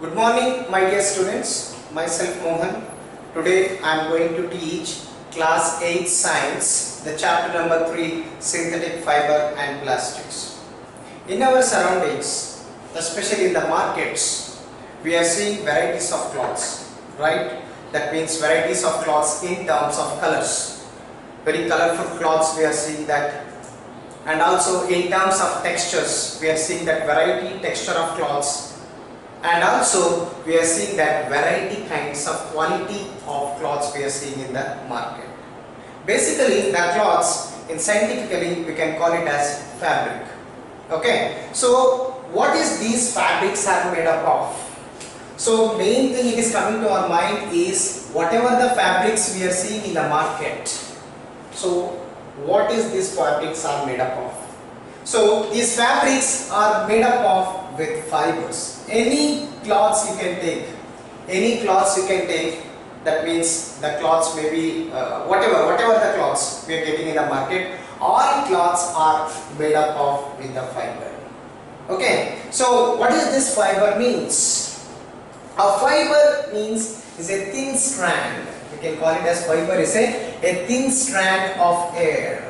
Good morning, my dear students. Myself Mohan. Today I am going to teach class 8 science, the chapter number 3, synthetic fiber and plastics. In our surroundings, especially in the markets, we are seeing varieties of cloths, right? That means varieties of cloths in terms of colors. Very colorful cloths we are seeing that, and also in terms of textures we are seeing that variety texture of cloths. And also we are seeing that variety kinds of quality of cloths we are seeing in the market. Basically the cloths, in scientifically we can call it as fabric. Okay, so what is these fabrics are made up of? So main thing it is coming to our mind is whatever the fabrics we are seeing in the market. So what is these fabrics are made up of? So these fabrics are made up of with fibers. Any cloths you can take, that means the cloths may be whatever the cloths we are getting in the market, all cloths are made up of with the fiber. Okay, so what is this fiber means? A fiber means is a thin strand. We can call it as fiber is a thin strand of air.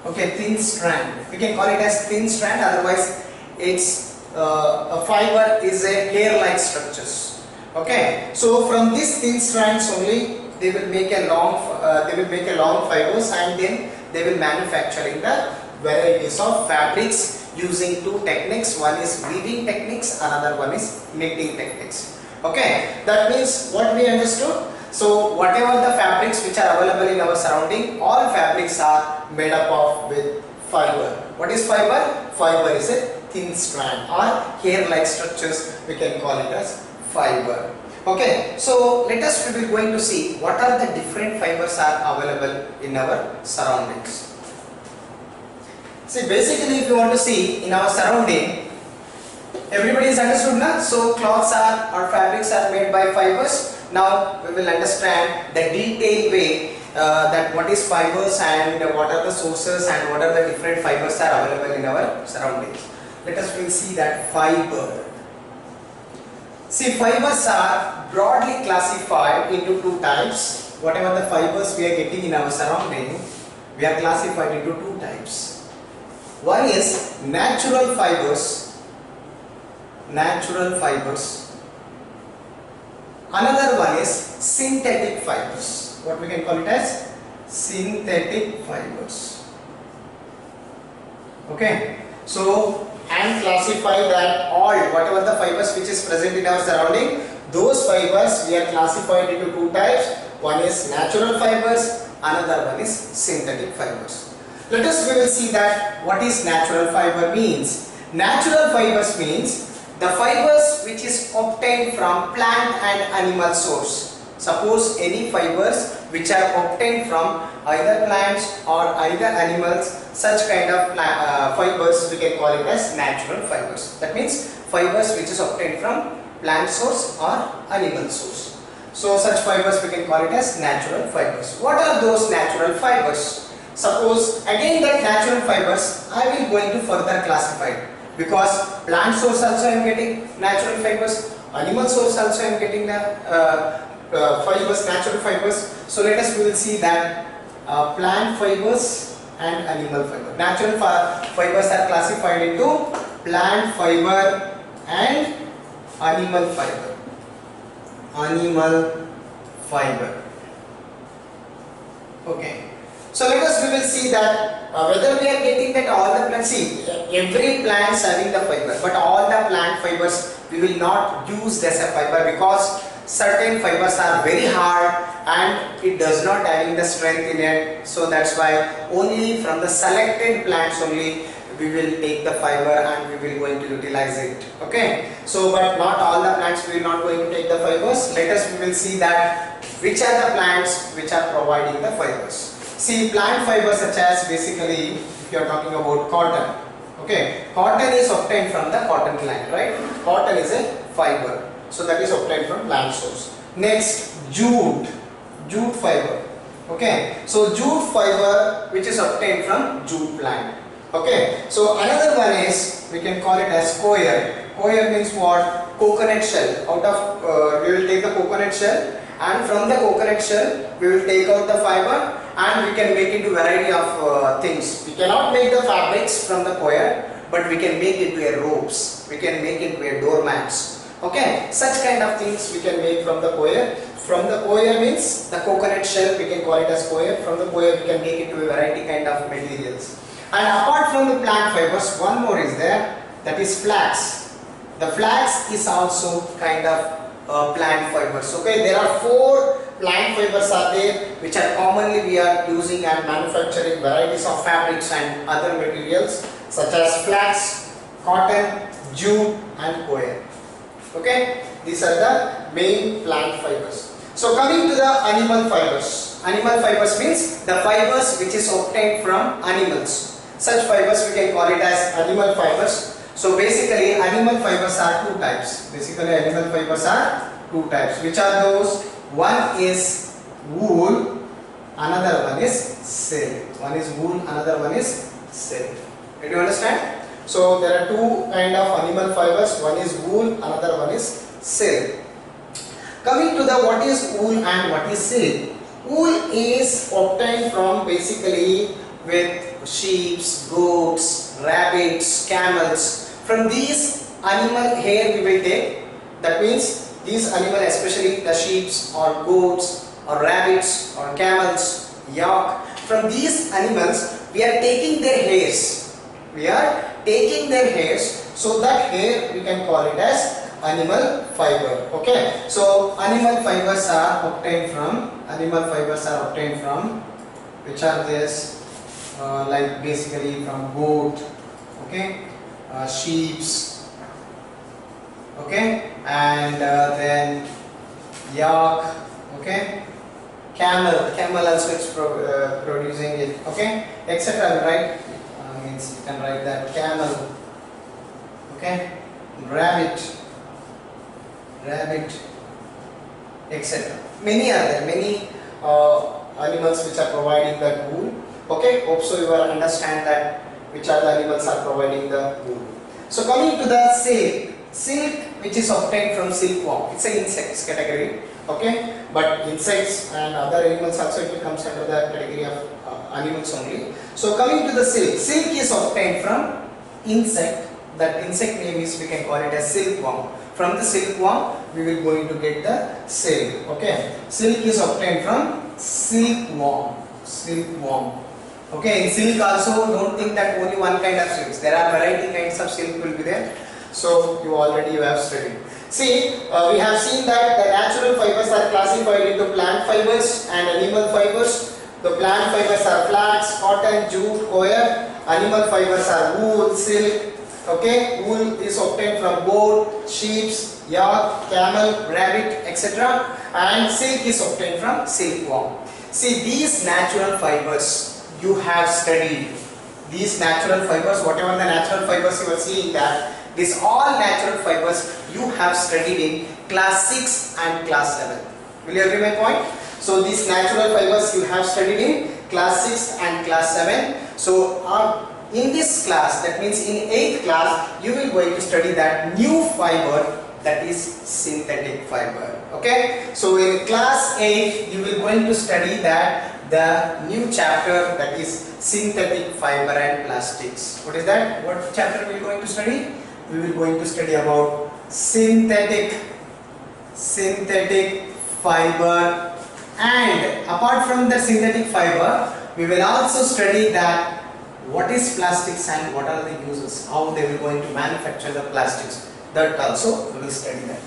Okay, thin strand. We can call it as thin strand. Otherwise, it's a fiber is a hair-like structures. Okay, so from these thin strands only they will make a long fibers, and then they will manufacturing the varieties of fabrics using two techniques. One is weaving techniques, another one is knitting techniques. Okay, that means what we understood. So whatever the fabrics which are available in our surrounding, all fabrics are made up of with fiber. What is fiber? Fiber is a thin strand or hair-like structures. We can call it as fiber. Okay, so let us we will going to see what are the different fibers are available in our surroundings. See, basically if you want to see in our surrounding, everybody is understood now. So cloths are or fabrics are made by fibers. Now we will understand the detailed way that what is fibers and what are the sources and what are the different fibers are available in our surroundings. Let us will see that fiber. See, fibers are broadly classified into two types. Whatever the fibers we are getting in our surrounding, we are classified into two types. One is natural fibers. Another one is synthetic fibers. What we can call it as synthetic fibers. Okay, so and classify that all whatever the fibers which is present in our surrounding, those fibers we are classified into two types. One is natural fibers, another one is synthetic fibers. Let us we will see that what is natural fiber means. Natural fibers means the fibers which is obtained from plant and animal source. Suppose any fibers which are obtained from either plants or either animals, such kind of fibers we can call it as natural fibers. That means fibers which is obtained from plant source or animal source. So such fibers we can call it as natural fibers. What are those natural fibers? Suppose again that natural fibers I will going to further classify. Because plant source also I am getting natural fibers, animal source also I am getting the fibers, natural fibers. So let us we will see that plant fibers and animal fiber. Natural fibers are classified into plant fiber and animal fiber. Okay. So let us we will see that whether we are getting that all the plants, see every plant is having the fiber, but all the plant fibers we will not use as a fiber because certain fibers are very hard and it does not having the strength in it. So that's why only from the selected plants only we will take the fiber and we will going to utilize it. Okay. So but not all the plants we will not going to take the fibers. Let us we will see that which are the plants which are providing the fibers. See, plant fibers such as basically if you are talking about cotton. Okay, cotton is obtained from the cotton plant, right? Cotton is a fiber, so that is obtained from plant source. Next, jute fiber. Okay, so jute fiber which is obtained from jute plant. Okay, so another one is we can call it as coir. Coir means what? coconut shell. We will take the coconut shell, and from the coconut shell we will take out the fiber, and we can make into variety of things. We cannot make the fabrics from the coir, but we can make it into ropes. We can make it into doormats. Okay, such kind of things we can make from the coir. From the coir means the coconut shell, we can call it as coir. From the coir we can make it to a variety kind of materials. And apart from the plant fibers, one more is there, that is flax. The flax is also kind of plant fibers. Okay, there are 4 plant fibers are there, which are commonly we are using and manufacturing varieties of fabrics and other materials such as flax, cotton, jute and coir. Okay, these are the main plant fibers. So coming to the animal fibers. Animal fibers means the fibers which is obtained from animals. Such fibers we can call it as animal fibers. So basically animal fibers are 2 types. Which are those? One is wool, another one is silk. One is wool, another one is silk. Did you understand? So there are 2 kind of animal fibers. One is wool, another one is silk. Coming to the what is wool and what is silk. Wool is obtained from basically with sheep, goats, rabbits, camels. From these animal hair we will take. That means these animal, especially the sheep or goats or rabbits or camels, yak. From these animals we are taking their hairs. So that hair we can call it as animal fiber. Okay. So animal fibers are obtained from which are this like basically from goat, okay, sheeps, okay, and then yak, okay, camel also is producing it, okay, etc. Right? Means you can write that camel, okay, rabbit, etc. Many are there, many animals which are providing the wool. Okay, hope so you will understand that which are the animals are providing the wool. So coming to the silk which is obtained from silkworm. It's an insects category. Okay, but insects and other animals also it comes under the category of animals only. So coming to the silk is obtained from insect. That insect name is, we can call it as silkworm. From the silkworm we will going to get the silk. Okay, silk is obtained from silkworm. Okay, in silk also don't think that only one kind of silks. There are variety kinds of silk will be there. So you have studied. See, we have seen that the natural fibers are classified into plant fibers and animal fibers. The plant fibers are flax, cotton, jute, coir. Animal fibers are wool, silk. Okay, wool is obtained from goat, sheep, yak, camel, rabbit, etc. And silk is obtained from silkworm. See, these natural fibers you have studied. These natural fibers, whatever the natural fibers you are seeing, that these all natural fibers you have studied in class 6 and class 7. Will you agree my point? So these natural fibers you have studied in class 6 and class 7. So in this class, that means in 8th class, you will going to study that new fiber, that is synthetic fiber. Okay. So in class 8, you will going to study that the new chapter, that is synthetic fiber and plastics. What is that? What chapter we are going to study? We will going to study about synthetic fiber, and apart from the synthetic fiber, we will also study that what is plastics and what are the uses, how they will going to manufacture the plastics. That also we will study that.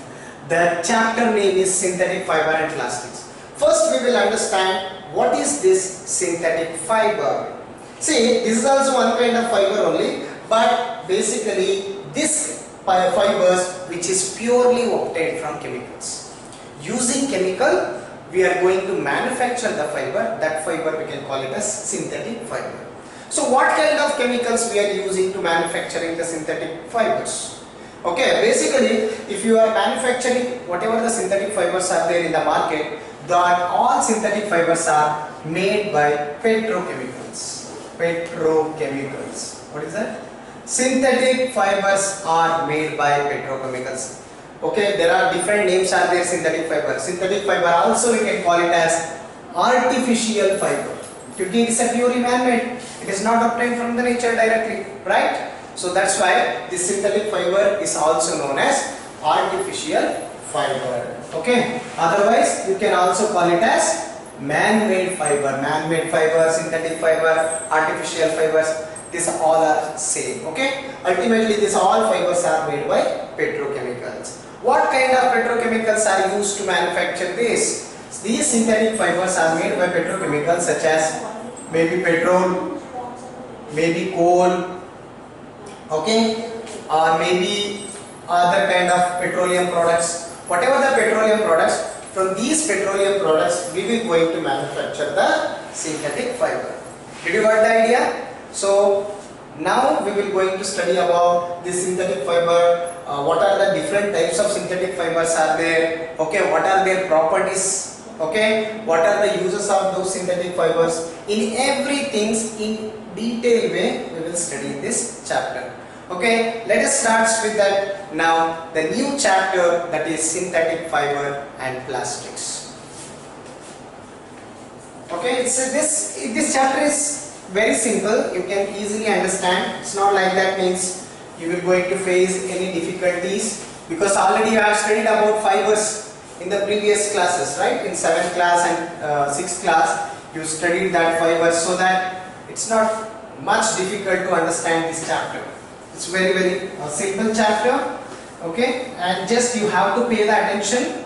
The chapter name is synthetic fiber and plastics. First we will understand what is this synthetic fiber. See, this is also one kind of fiber only, but basically this fibers which is purely obtained from chemicals. Using chemical we are going to manufacture the fiber. That fiber we can call it as synthetic fiber. So what kind of chemicals we are using to manufacturing the synthetic fibers? Okay, basically if you are manufacturing whatever the synthetic fibers are there in the market, that all synthetic fibers are made by petrochemicals. What is that? Synthetic fibers are made by petrochemicals. Okay, there are different names are there synthetic fiber. Synthetic fiber also we can call it as artificial fiber. Because it is a purely man-made. It is not obtained from the nature directly, right? So that's why this synthetic fiber is also known as artificial fiber. Okay. Otherwise, you can also call it as man-made fiber. Man-made fiber, synthetic fiber, artificial fibers. These all are same. Okay. Ultimately, these all fibers are made by petrochemicals. What kind of petrochemicals are used to manufacture this? These synthetic fibers are made by petrochemicals such as maybe petrol, maybe coal, okay, or maybe other kind of petroleum products. Whatever the petroleum products, from these petroleum products we will going to manufacture the synthetic fiber. Did you got the idea? So now we will going to study about this synthetic fiber. What are the different types of synthetic fibers are there? Okay, what are their properties? Okay, what are the uses of those synthetic fibers? In everything in detail way we will study in this chapter. Okay, let us start with that now. The new chapter, that is synthetic fiber and plastics. Okay, so this chapter is very simple. You can easily understand. It's not like that means you will going to face any difficulties, because already you have studied about fibers in the previous classes, right? In 7th class and 6th class you studied that fibers, so that it's not much difficult to understand this chapter. It's very simple chapter. Okay, and just you have to pay the attention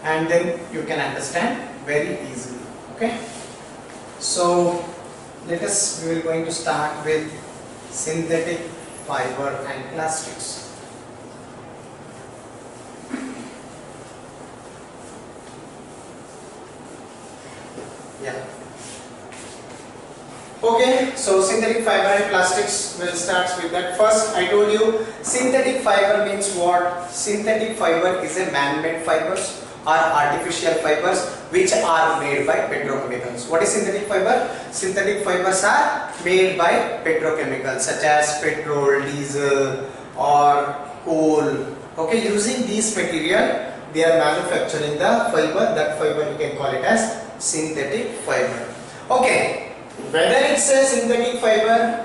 and then you can understand very easily. Okay, so we will going to start with synthetic fiber and plastics. Yeah. Okay, so synthetic fiber and plastics, we'll start with that. First, I told you synthetic fiber means what? Synthetic fiber is a man-made fibers or artificial fibers which are made by petrochemicals. What is synthetic fiber? Synthetic fibers are made by petrochemicals such as petrol, diesel or coal. Okay, using these material they are manufacturing the fiber. That fiber you can call it as synthetic fiber. Okay, whether it's a synthetic fiber,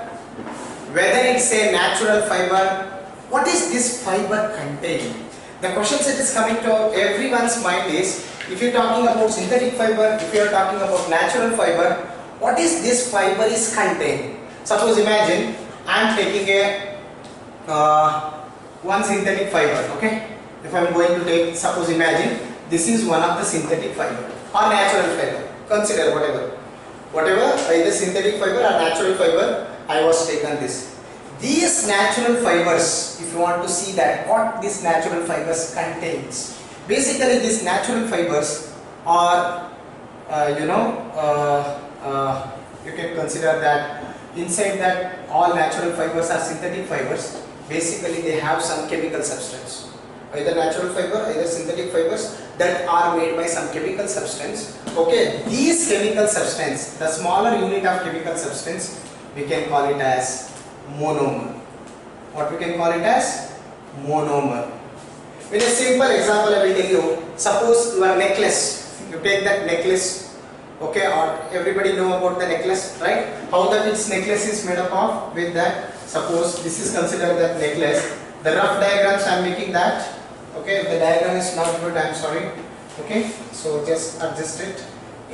whether it's a natural fiber, what is this fiber contain? The question that is coming to everyone's mind is, if you're talking about synthetic fiber, if you're talking about natural fiber, what is this fiber is contain? Suppose imagine I am taking a one synthetic fiber. Okay, if I am going to take, suppose imagine this is one of the synthetic fiber or natural fiber, consider whatever either synthetic fiber or natural fiber, I was taken this. These natural fibers, if you want to see that what this natural fibers contains, basically these natural fibers are you can consider that inside that all natural fibers are synthetic fibers. Basically they have some chemical substance, either natural fiber, either synthetic fibers that are made by some chemical substance. Okay, these chemical substance, the smaller unit of chemical substance, we can call it as monomer. What we can call it as? Monomer. With a simple example I will tell you. Suppose your necklace, you take that necklace, okay, or everybody know about the necklace, right? How that its necklace is made up of? With that, suppose this is considered that necklace. The rough diagrams I am making that. Okay, if the diagram is not good, I am sorry. Okay, so just adjust it.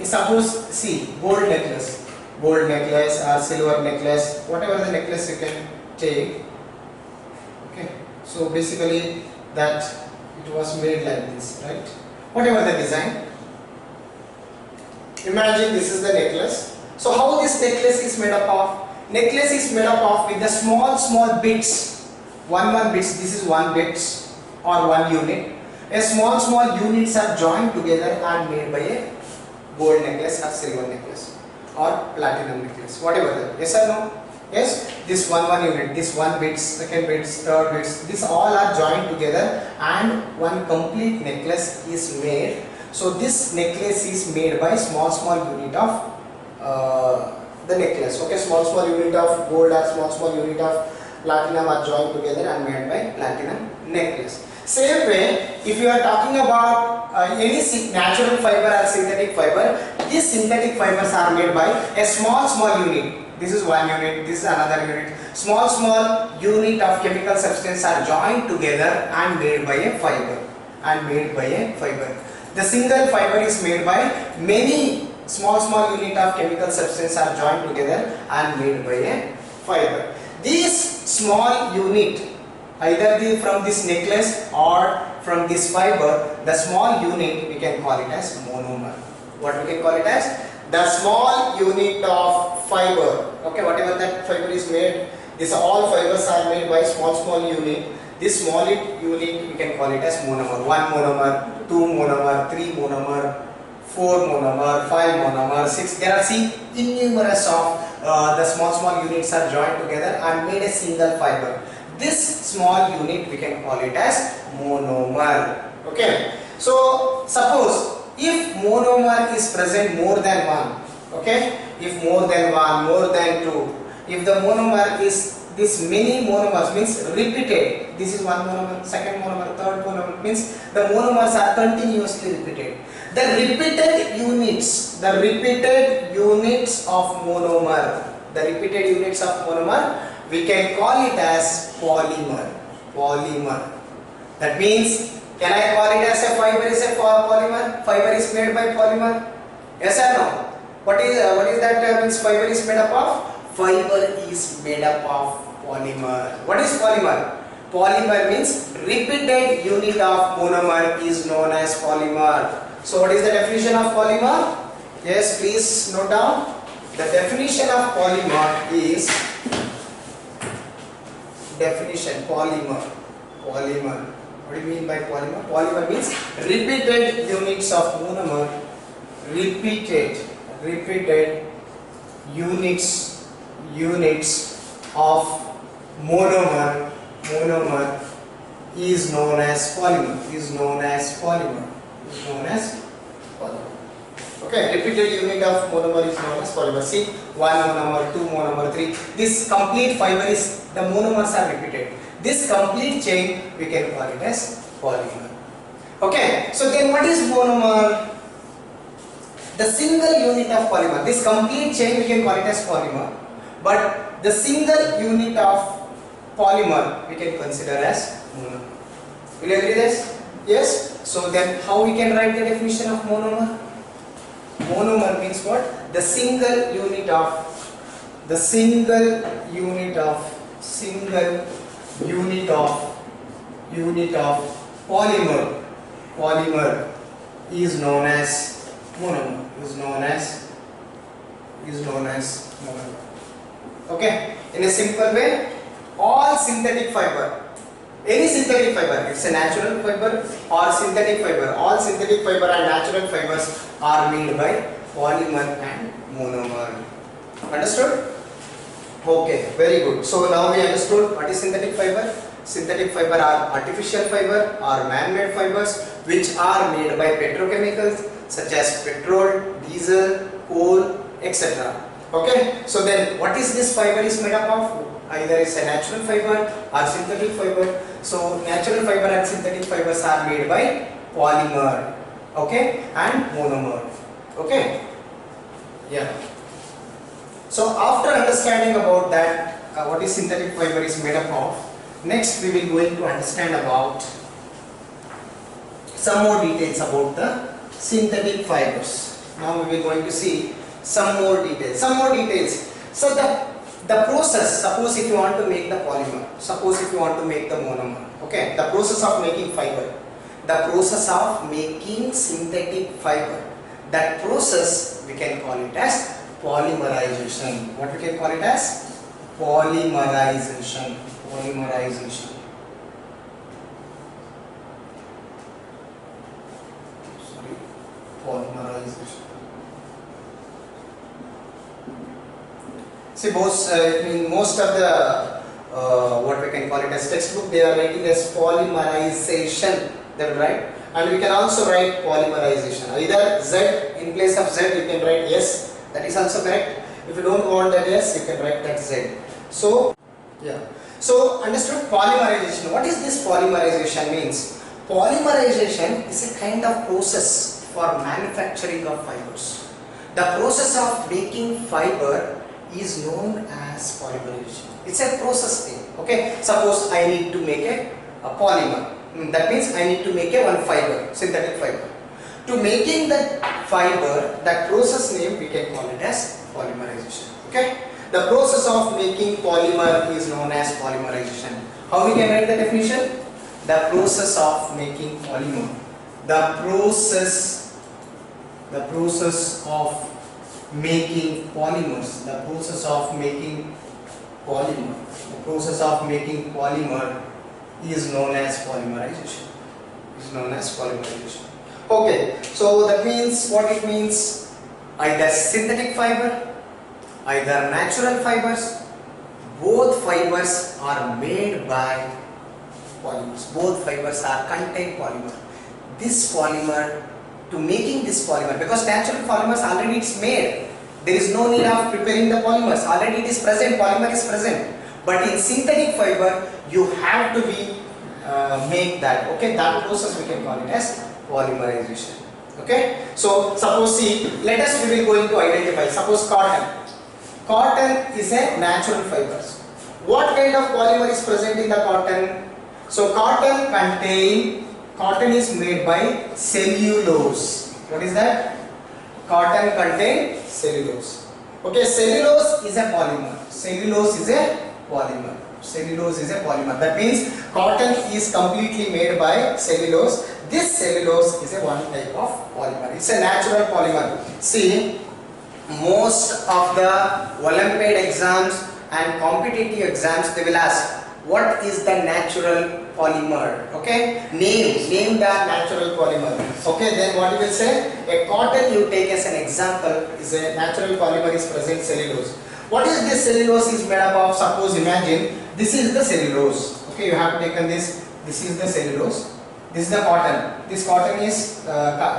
Suppose, see, gold necklace or silver necklace, whatever the necklace you can take. Okay, so basically that it was made like this, right? Whatever the design. Imagine this is the necklace. So how this necklace is made up of? Necklace is made up of with the small bits. One bits. This is one bits or one unit. A small units are joined together and made by a gold necklace or silver necklace or platinum necklace, whatever that. Yes or no? Yes, this one unit, this one bits, second bits, third bits, this all are joined together and one complete necklace is made. So this necklace is made by small unit of the necklace. Okay, small unit of gold or small unit of platinum are joined together and made by platinum necklace. Same way, if you are talking about any natural fiber or synthetic fiber, these synthetic fibers are made by a small unit. This is one unit, this is another unit. Small unit of chemical substance are joined together and made by a fiber. The single fiber is made by many small unit of chemical substance are joined together and made by a fiber. This small unit, either from this necklace or from this fiber, the small unit we can call it as monomer. What we can call it as? The small unit of fiber. Okay, whatever that fiber is made, this all fibers are made by small unit. This small unit we can call it as monomer. 1 monomer, 2 monomer, 3 monomer, 4 monomer, 5 monomer, 6. There are innumerous of the small units are joined together and made a single fiber. This small unit we can call it as monomer. Okay. So suppose if monomer is present more than one, okay, if more than one, more than two, if the monomer is this many monomers means repeated, this is one monomer, second monomer, third monomer, means the monomers are continuously repeated. The repeated units of monomer, we can call it as polymer. That means, can I call it as a fiber is a polymer? Fiber is made by polymer? Yes or no? What is that means fiber is made up of? Fiber is made up of polymer. What is polymer? Polymer means repeated unit of monomer is known as polymer. So what is the definition of polymer? Yes, please note down. The definition of polymer is polymer. What do you mean by polymer? Polymer means repeated units of monomer. Repeated units of monomer is known as polymer. Okay, repeated unit of monomer is known as polymer. See, 1 monomer, 2 monomer, 3. This complete fiber is, the monomers are repeated. This complete chain we can call it as polymer. Okay, so then what is monomer? The single unit of polymer. This complete chain we can call it as polymer, but the single unit of polymer we can consider as monomer. Will you agree this? Yes. So then how we can write the definition of monomer? Monomer means what? The single unit of polymer is known as monomer. Okay. In a simple way, all synthetic fiber, any synthetic fiber, it's a natural fiber or synthetic fiber, all synthetic fiber and natural fibers are made by polymer and monomer. Understood? Okay, very good. So now we understood what is synthetic fiber. Synthetic fiber are artificial fiber or man-made fibers which are made by petrochemicals such as petrol, diesel, coal, etc. Okay, so then what is this fiber is made up of? Either it's a natural fiber or synthetic fiber. So natural fiber and synthetic fibers are made by polymer, okay, and monomer. Okay, yeah. So after understanding about that, what is synthetic fiber is made up of, next we will going to understand about some more details about the synthetic fibers. Now we will going to see some more details. So the process, suppose if you want to make the polymer, suppose if you want to make the monomer, okay, the process of making fiber, the process of making synthetic fiber, that process we can call it as polymerization. What we can call it as? Polymerization. See, most of the what we can call it as textbook, they are writing as polymerization. They will write, and we can also write polymerization. Either Z, in place of Z, you can write S. That is also correct. If you don't want that S, you can write that Z. So, yeah. So understood polymerization. What is this polymerization means? Polymerization is a kind of process for manufacturing of fibers. The process of making fiber is known as polymerization. It's a process thing. Okay. Suppose I need to make a polymer. That means I need to make one fiber, synthetic fiber. To making that fiber, that process name we can call it as polymerization. Okay. The process of making polymer is known as polymerization. How we can write the definition? The process of making polymer. The process of making polymers. The process of making polymer. The process of making polymer is known as polymerization. Is known as polymerization. Okay, so that means what it means? Either synthetic fiber, either natural fibers, both fibers are made by polymers. Both fibers are contain polymer. This polymer, to making this polymer, because natural polymers already it's made, there is no need of preparing the polymers. Already it is present, polymer is present. But in synthetic fiber, you have to be make that. Okay, that process we can call it as polymerization. Okay, so suppose see, let us we will going to identify. Suppose cotton. Cotton is a natural fibers. What kind of polymer is present in the cotton? So cotton is made by cellulose. What is that? Cotton contain cellulose. Okay, cellulose is a polymer. Cellulose is a polymer. Cellulose is a polymer. That means cotton is completely made by cellulose. This cellulose is a one type of polymer. It's a natural polymer. See, most of the Olympiad exams and competitive exams, they will ask, what is the natural polymer? Okay, name the natural polymer. Okay, then what you will say? A cotton you take as an example is a natural polymer is present cellulose. What is this cellulose is made up of? Suppose imagine this is the cellulose. Okay, you have taken this. This is the cellulose. This is the cotton. This cotton is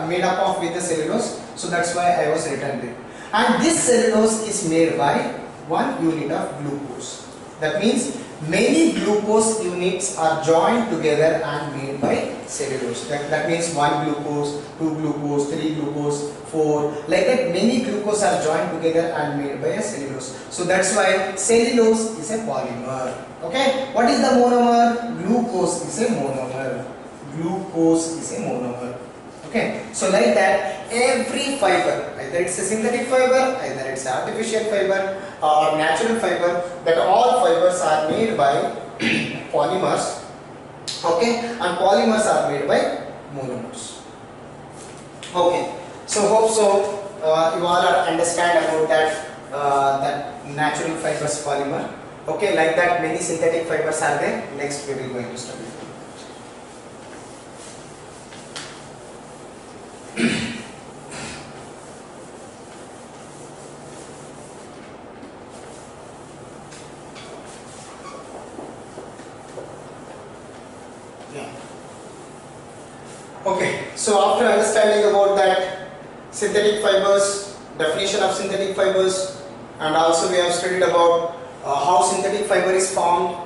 made up of with the cellulose. So that's why I was written there. And this cellulose is made by 1 unit of glucose. That means many glucose units are joined together and made by cellulose. That means 1 glucose, 2 glucose, 3 glucose, 4. Like that many glucose are joined together and made by a cellulose. So that's why cellulose is a polymer. Okay. What is the monomer? Glucose is a monomer. Glucose is a monomer. Okay. So like that every fiber, either it's a synthetic fiber, either it's artificial fiber or natural fiber, that all fibers are made by polymers. Okay, and polymers are made by monomers. Okay, so hope so you all are understand about that natural fibers polymer. Okay, like that many synthetic fibers are there. Next we will going to study. Okay, so after understanding about that synthetic fibers, definition of synthetic fibers, and also we have studied about how synthetic fiber is formed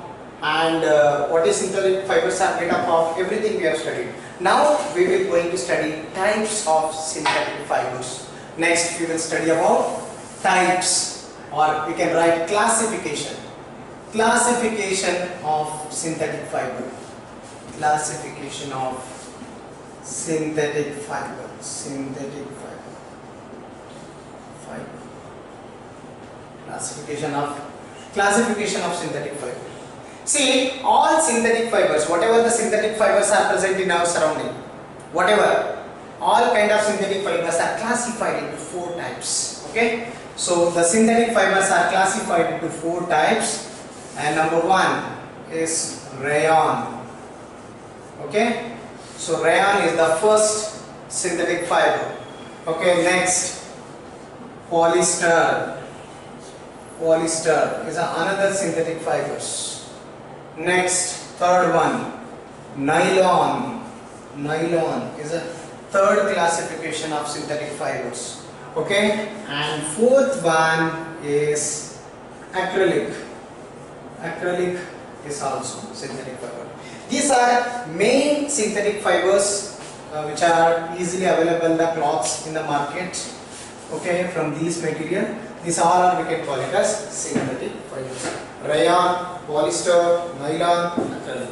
and what is synthetic fibers are made up of, everything we have studied. Now we will going to study types of synthetic fibers. Next we will study about types, or we can write classification. Classification of synthetic fiber. Classification of synthetic fiber. Synthetic fiber. Classification of synthetic fiber. See, all synthetic fibers, whatever the synthetic fibers are present in our surrounding, whatever, all kind of synthetic fibers are classified into 4 types. Okay, so the synthetic fibers are classified into 4 types, and number 1 is rayon. Okay, so rayon is the first synthetic fiber. Okay, next polyester. Polyester is another synthetic fibers. Next, third one, nylon. Nylon is a third classification of synthetic fibers. Okay, and fourth one is acrylic. Acrylic This also synthetic fiber. These are main synthetic fibers which are easily available the cloths in the market. Okay, from these material. These all are we can call it as synthetic fibers. Rayon, polyester, nylon, acrylic.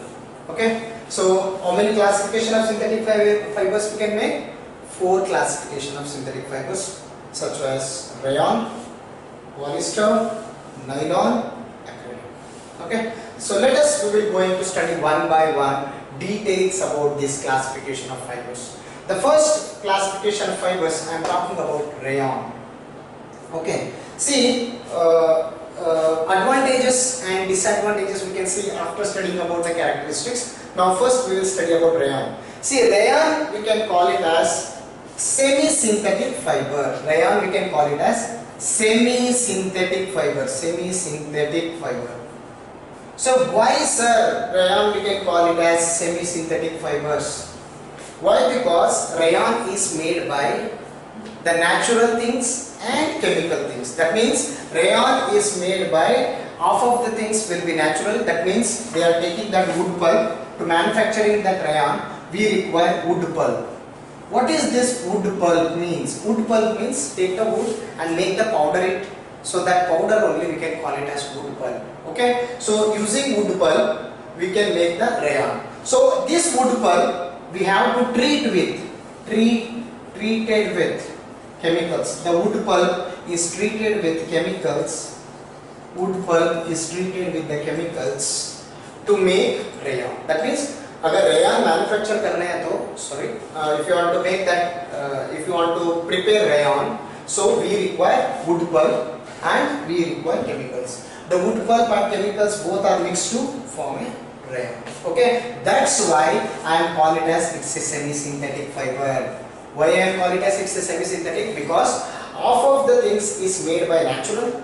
Okay. So how many classification of synthetic fibers we can make? 4 classification of synthetic fibers such as rayon, polyester, nylon, acrylic. Okay. So we will going to study one by one details about this classification of fibers. The first classification of fibers I am talking about rayon. Okay. See advantages and disadvantages we can see after studying about the characteristics. Now first we will study about rayon. See rayon we can call it as semi-synthetic fiber. Rayon we can call it as semi-synthetic fiber. Semi-synthetic fiber. So why sir rayon we can call it as semi-synthetic fibers? Why? Because rayon is made by the natural things and chemical things. That means rayon is made by half of the things will be natural. That means they are taking that wood pulp. To manufacturing that rayon we require wood pulp. What is this wood pulp means? Wood pulp means take the wood and make the powder it. So that powder only we can call it as wood pulp. Okay. So using wood pulp we can make the rayon. So this wood pulp we have to treated with chemicals. The wood pulp is treated with chemicals. Wood pulp is treated with the chemicals to make rayon. That means अगर rayon manufacture करना है तो if you want to make that if you want to prepare rayon, so we require wood pulp and we require chemicals. The wood pulp and chemicals both are mixed to form a rayon. Okay, that's why I am call it as it's a semi-synthetic fiber. Why I am call it as it's a semi-synthetic? Because half of the things is made by natural.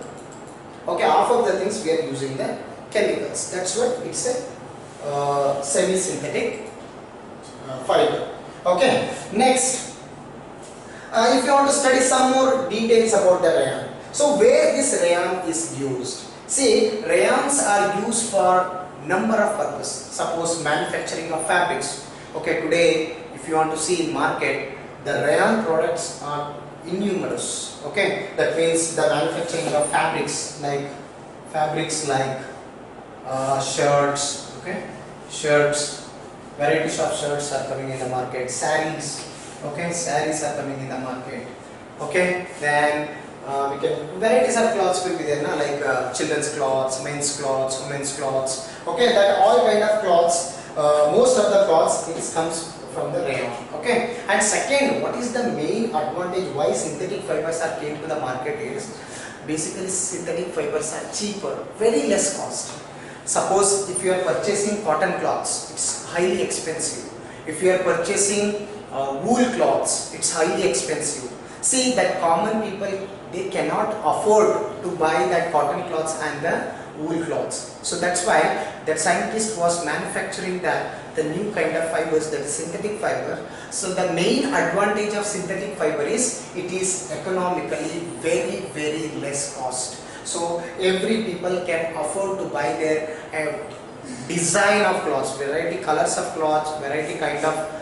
Okay, half of the things we are using the chemicals. That's what it's a semi-synthetic fiber. Okay, next, if you want to study some more details about the rayon. So where this rayon is used? See, rayons are used for number of purposes. Suppose manufacturing of fabrics. Okay, today if you want to see in market, the rayon products are innumerous. Okay, that means the manufacturing of fabrics like shirts. Okay, shirts, varieties of shirts are coming in the market. Sarees. Okay, sarees are coming in the market. Okay, then we can varieties of clothes will be there, like children's clothes, men's clothes, women's clothes. Okay, that all kind of clothes. Most of the clothes it comes from the rayon. Okay, and second, what is the main advantage why synthetic fibers are came to the market is basically synthetic fibers are cheaper, very less cost. Suppose if you are purchasing cotton cloths, it's highly expensive. If you are purchasing wool cloths, it's highly expensive. See that common people they cannot afford to buy that cotton cloths and the wool cloths. So that's why that scientist was manufacturing the new kind of fibers, that is synthetic fiber. So the main advantage of synthetic fiber is it is economically very, very less cost. So every people can afford to buy their design of clothes, variety colors of clothes, variety kind of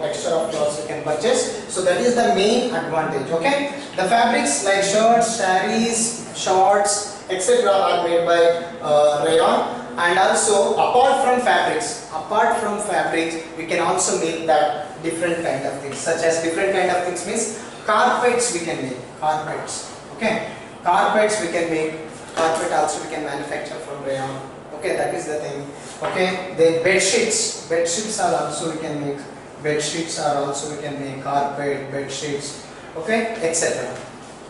texture of clothes you can purchase. So that is the main advantage. Okay, the fabrics like shirts, sarees, shorts, etc. are made by rayon. And also apart from fabrics we can also make that different kind of things, such as different kind of things means carpets we can make, carpets. Okay, carpets we can make, carpet also we can manufacture from rayon. Okay, that is the thing. Okay, then bed sheets are also we can make, carpet, bed sheets, okay, etc.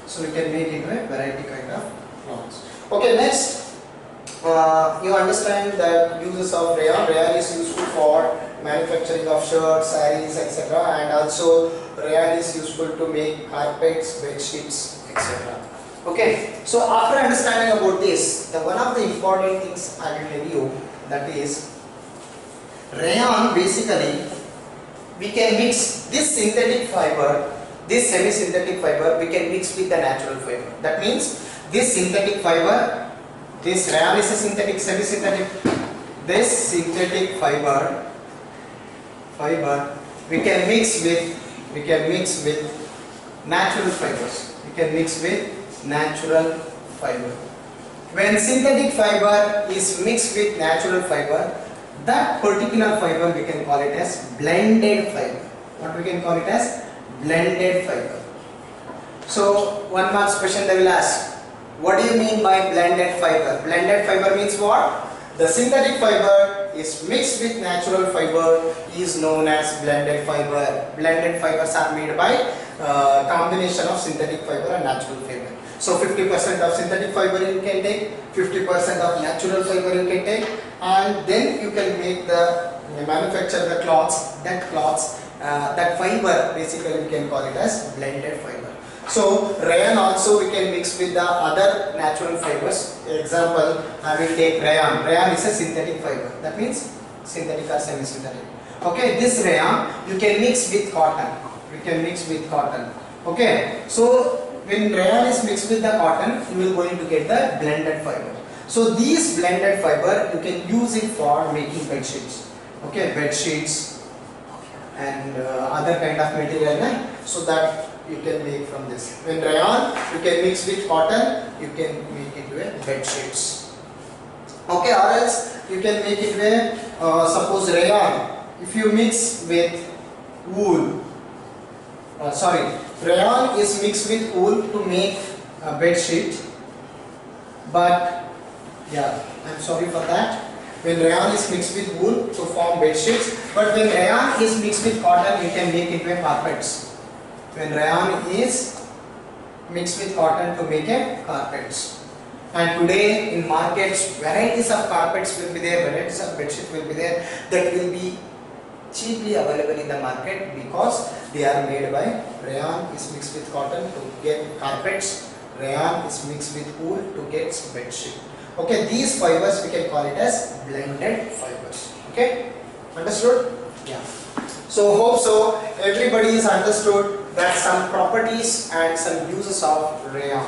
So we can make into a variety kind of clothes. Okay, next, you understand that uses of rayon. Rayon is useful for manufacturing of shirts, sarees, etc. And also rayon is useful to make carpets, bed sheets, etc. Okay, so after understanding about this, one of the important things I will tell you, that is rayon. Basically we can mix this synthetic fiber, this semi-synthetic fiber we can mix with the natural fiber. That means this synthetic fiber, this rayon is a synthetic, semi-synthetic, this synthetic fiber we can mix with natural fibers. We can mix with natural fiber. When synthetic fiber is mixed with natural fiber, that particular fiber we can call it as blended fiber. What we can call it as blended fiber. So one marks question they will ask, what do you mean by blended fiber? Blended fiber means what? The synthetic fiber is mixed with natural fiber is known as blended fiber. Blended fibers are made by combination of synthetic fiber and natural fiber. So 50% of synthetic fiber you can take, 50% of natural fiber you can take, and then you can make manufacture the cloths. That fiber basically we can call it as blended fiber. So rayon also we can mix with the other natural fibers. Example, I will take rayon. Rayon is a synthetic fiber. That means synthetic or semi-synthetic. Okay, this rayon you can mix with cotton. We can mix with cotton. Okay, so when rayon is mixed with the cotton, you will going to get the blended fiber. So these blended fiber you can use it for making bed sheets. Okay, bed sheets and other kind of material. So that you can make from this. When rayon you can mix with cotton, you can make it with bed sheets. Okay, or else you can make it with suppose rayon. If you mix with wool, rayon is mixed with wool to make a bed sheet. But yeah, I'm sorry for that. When rayon is mixed with wool to form bed sheets, but when rayon is mixed with cotton, you can make it with carpets. When rayon is mixed with cotton to make a carpets. And today in markets, varieties of carpets will be there, varieties of bedsheet will be there, that will be cheaply available in the market because they are made by rayon is mixed with cotton to get carpets, rayon is mixed with wool to get bedsheet. Okay, these fibers we can call it as blended fibers. Okay, understood? Yeah. So hope so everybody is understood that some properties and some uses of rayon.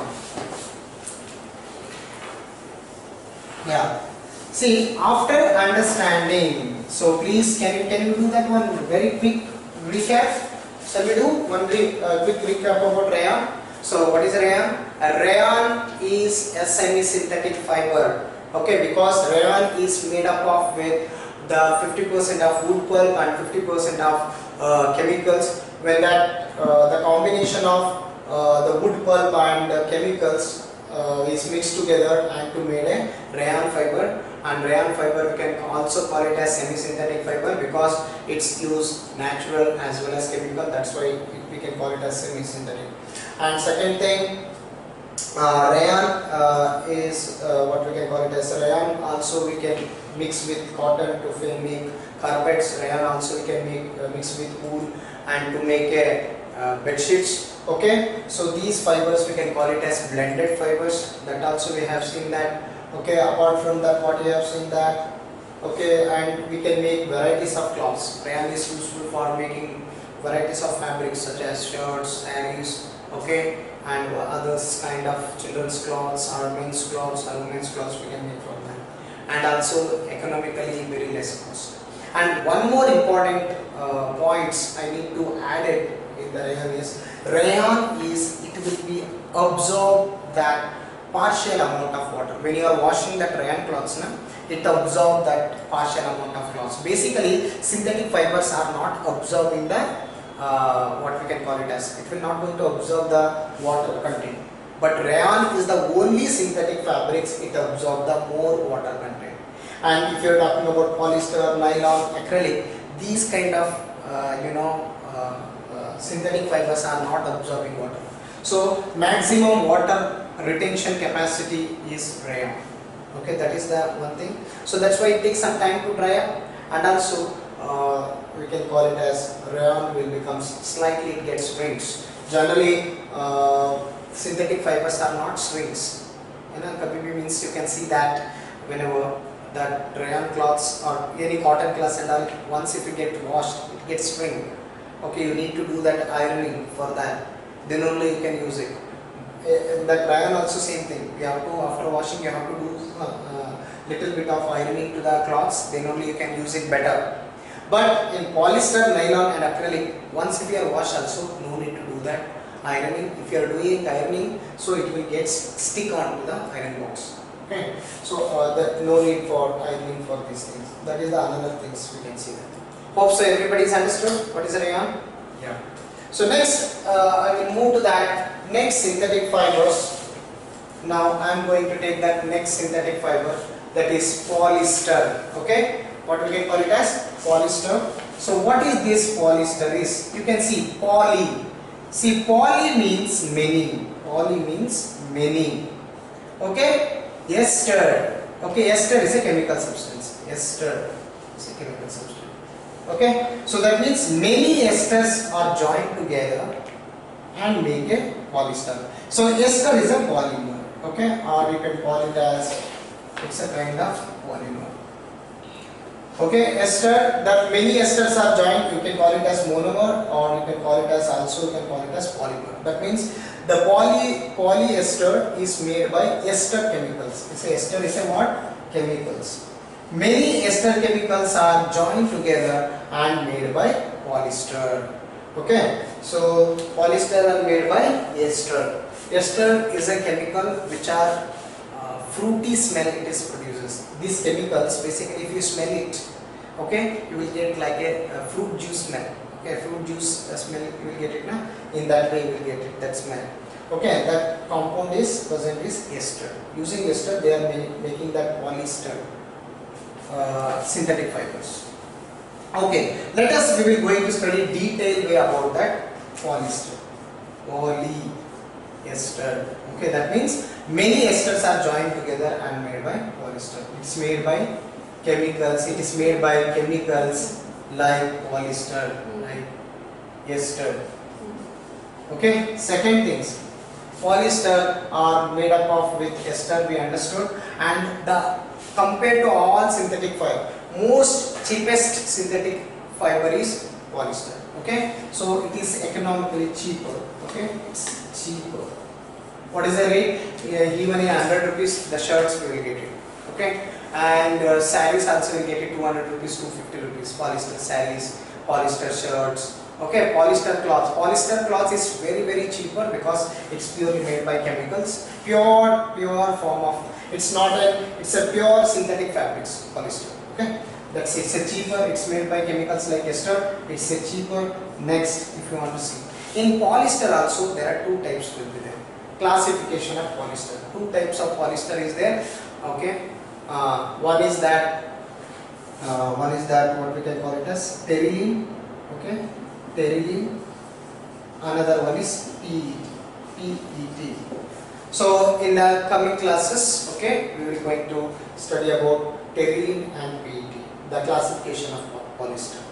Yeah. See, after understanding, so please can you do that one very quick recap? Shall we do one quick recap about rayon? So what is rayon? A rayon is a semi-synthetic fiber. Okay, because rayon is made up of with the 50% of wood pulp and 50% of chemicals. When that the combination of the wood pulp and the chemicals is mixed together and to made a rayon fiber. And rayon fiber we can also call it as semi-synthetic fiber because it's used natural as well as chemical. That's why we can call it as semi-synthetic. And second thing, rayon is what we can call it as rayon. Also we can mix with cotton to make carpets. Rayon also we can make mix with wool and to make a bed sheets. Okay, so these fibers we can call it as blended fibers. That also we have seen that. Okay, apart from that, what we have seen that. Okay, and we can make varieties of cloths. Rayon is useful for making varieties of fabrics such as shirts, sarees. Okay, and others kind of children's clothes or men's clothes or women's clothes we can make from that. And also economically very less cost. And one more important points I need to add it in the rayon is it will be absorb that partial amount of water. When you are washing that rayon cloths, it absorbs that partial amount of cloths. Basically, synthetic fibers are not absorbing the what we can call it as, it will not going to absorb the water content. But rayon is the only synthetic fabrics it absorbs the more water content. And if you are talking about polyester, nylon, acrylic, these kind of synthetic fibers are not absorbing water. So maximum water retention capacity is rayon. Okay, that is the one thing. So that's why it takes some time to dry up, and also we can call it as rayon will become slightly, it gets shrinks. Generally synthetic fibers are not shrinks. Kabhi means you can see that whenever that rayon cloths or any cotton cloths and all, once if it get washed, it gets shrink. Okay, you need to do that ironing for that, then only you can use it. That rayon also same thing. You have to, after washing, you have to do little bit of ironing to the cloths, then only you can use it better. But in polyester, nylon and acrylic, once if you are washed also, no need to do that ironing. If you are doing ironing, so it will get stick on to the iron box. Okay, so that no need for ironing for these things. That is the another things we can see that. Hope so everybody is understood what is the rayon? Yeah. So next I will move to that next synthetic fibers. Now I am going to take that next synthetic fiber, that is polyester. Okay, what we can call it as polyester. So what is this polyester is? You can see poly. See, poly means many. Poly means many. Okay, ester. Okay, ester is a chemical substance. Ester is a chemical substance. Okay, so that means many esters are joined together and make a polyester. So ester is a polymer. Okay, or you can call it as, it's a kind of polymer. Okay, ester, that many esters are joined, you can call it as monomer, or you can call it as, also you can call it as polymer. That means the polyester is made by ester chemicals. It's a ester is a what? Chemicals. Many ester chemicals are joined together and made by polyester. Okay, so polyester are made by ester. Ester is a chemical which are fruity smell it is produces. These chemicals basically if you smell it, okay, you will get like a fruit juice smell. Okay, fruit juice smell you will get it now. In that way you will get it, that smell. Okay, that compound is present is ester. Using ester they are making that polyester synthetic fibers. Okay, let us we will going to study detailed way about that polyester. Polyester. Okay, that means many esters are joined together and made by polyester. It's made by chemicals. It is made by chemicals like polyester, like ester. Okay. Second things, polyester are made up of with ester. We understood, and the compared to all synthetic fiber, most cheapest synthetic fiber is polyester. Okay, so it is economically cheaper. Okay, it's cheaper. What is the rate? Even in 100 rupees, the shirts we will get it. Okay, and sarees also will get it 200 rupees, 250 rupees. Polyester sarees, polyester shirts. Okay, polyester cloth. Polyester cloth is very cheaper because it's purely made by chemicals. Pure form of. It's not a. It's a pure synthetic fabrics. Polyester. Okay, that's it's a cheaper. It's made by chemicals like ester. It's a cheaper. Next, if you want to see, in polyester also there are two types will be there. Classification of polyester. Two types of polyester is there. Okay, one is that what we can call it as terylene. Okay, terylene. Another one is PET. So in the coming classes, okay, we will going to study about terylene and PET, the classification of polyester.